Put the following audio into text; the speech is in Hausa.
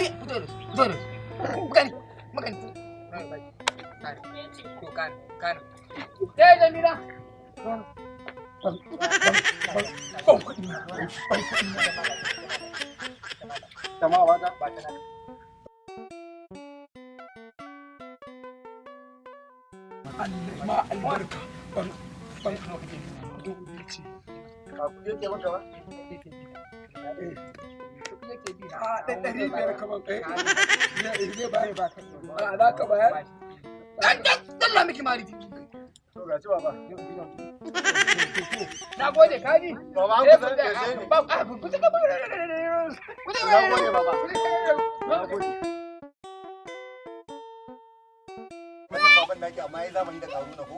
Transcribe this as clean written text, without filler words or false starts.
Magani, fito da su. Magani, magani. Kan. Jamila. Ban kuɗi na. Jama'a ba ta nan. Ma albarka. Ban ce. Ba ku yake maka ba? ɗari biyar kamar kai. Zai ba ka. Za ka bayar? Allah miki mari. To ga cewa ba. Na gode kaji. Baba an kusa da shi. Ba ku kusa ka ba. Na gode baba. Na gode. Wannan baban naki amma yayi zamani da karuna ko?